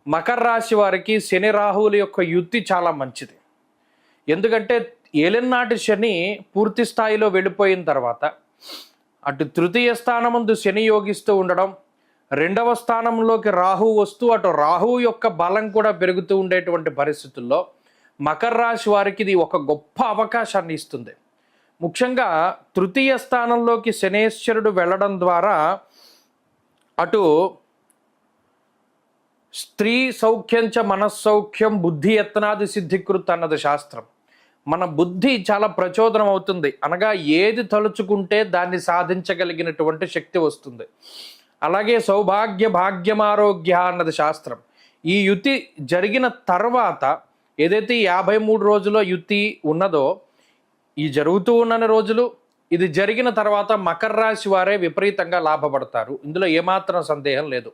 మకర రాశి వారికి శని రాహువుల యొక్క యుతి చాలా మంచిది. ఎందుకంటే ఏలినాటి శని పూర్తి స్థాయిలో వెళ్ళిపోయిన తర్వాత అటు తృతీయ స్థానమందు శని యోగిస్తూ ఉండడం, రెండవ స్థానంలోకి రాహువు వస్తూ అటు రాహువు యొక్క బలం కూడా పెరుగుతూ ఉండేటువంటి పరిస్థితుల్లో మకర రాశి వారికి ఇది ఒక గొప్ప అవకాశాన్ని ఇస్తుంది. ముఖ్యంగా తృతీయ స్థానంలోకి శనేశ్వరుడు వెళ్ళడం ద్వారా అటు స్త్రీ సౌఖ్యంచ మనస్సౌఖ్యం బుద్ధి యత్నాది సిద్ధికృత్ అన్నది శాస్త్రం. మన బుద్ధి చాలా ప్రచోదనం అవుతుంది, అనగా ఏది తలుచుకుంటే దాన్ని సాధించగలిగినటువంటి శక్తి వస్తుంది. అలాగే సౌభాగ్య భాగ్యమారోగ్య అన్నది శాస్త్రం. ఈ యుతి జరిగిన తర్వాత ఏదైతే 53 రోజుల యుతి ఉన్నదో, ఈ జరుగుతూ ఉన్న రోజులు ఇది జరిగిన తర్వాత మకర రాశి వారే విపరీతంగా లాభపడతారు. ఇందులో ఏమాత్రం సందేహం లేదు.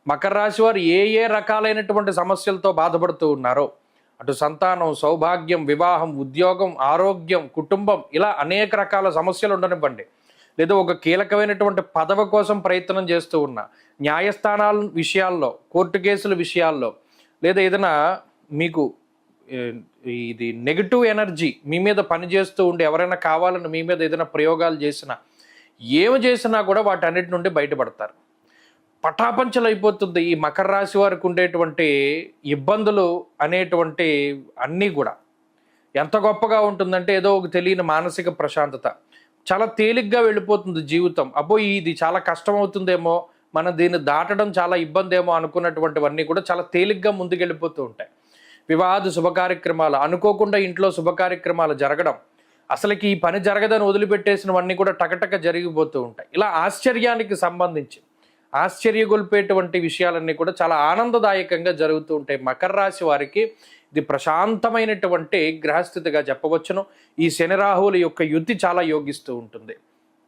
మకర రాశి వారు ఏ ఏ రకాలైనటువంటి సమస్యలతో బాధపడుతూ ఉన్నారో, అటు సంతానం, సౌభాగ్యం, వివాహం, ఉద్యోగం, ఆరోగ్యం, కుటుంబం, ఇలా అనేక రకాల సమస్యలు ఉండనివ్వండి, లేదా ఒక కీలకమైనటువంటి పదవి కోసం ప్రయత్నం చేస్తూ ఉన్న, న్యాయస్థానాల విషయాల్లో, కోర్టు కేసుల విషయాల్లో, లేదా ఏదైనా మీకు ఇది నెగిటివ్ ఎనర్జీ మీ మీద పనిచేస్తూ ఉండి ఎవరైనా కావాలని మీ మీద ఏదైనా ప్రయోగాలు చేసినా, ఏమి చేసినా కూడా వాటన్నిటి నుండి బయటపడతారు. పటాపంచలు అయిపోతుంది ఈ మకర రాశి వారికి ఉండేటువంటి ఇబ్బందులు అనేటువంటి అన్నీ కూడా. ఎంత గొప్పగా ఉంటుందంటే ఏదో ఒక తెలియని మానసిక ప్రశాంతత, చాలా తేలిగ్గా వెళ్ళిపోతుంది జీవితం. అబ్బో ఇది చాలా కష్టం అవుతుందేమో, మనం దీన్ని దాటడం చాలా ఇబ్బంది ఏమో అనుకున్నటువంటివన్నీ కూడా చాలా తేలిగ్గా ముందుకెళ్ళిపోతూ ఉంటాయి. వివాహాది శుభకార్యక్రమాలు, అనుకోకుండా ఇంట్లో శుభకార్యక్రమాలు జరగడం, అసలుకి ఈ పని జరగదని వదిలిపెట్టేసినవన్నీ కూడా టకటక జరిగిపోతూ ఉంటాయి. ఇలా ఆశ్చర్యానికి సంబంధించి ఆశ్చర్యగొల్పేటువంటి విషయాలన్నీ కూడా చాలా ఆనందదాయకంగా జరుగుతూ ఉంటాయి. మకర రాశి వారికి ఇది ప్రశాంతమైనటువంటి గ్రహస్థితిగా చెప్పవచ్చును. ఈ శని రాహువుల యొక్క యుతి చాలా యోగిస్తూ ఉంటుంది.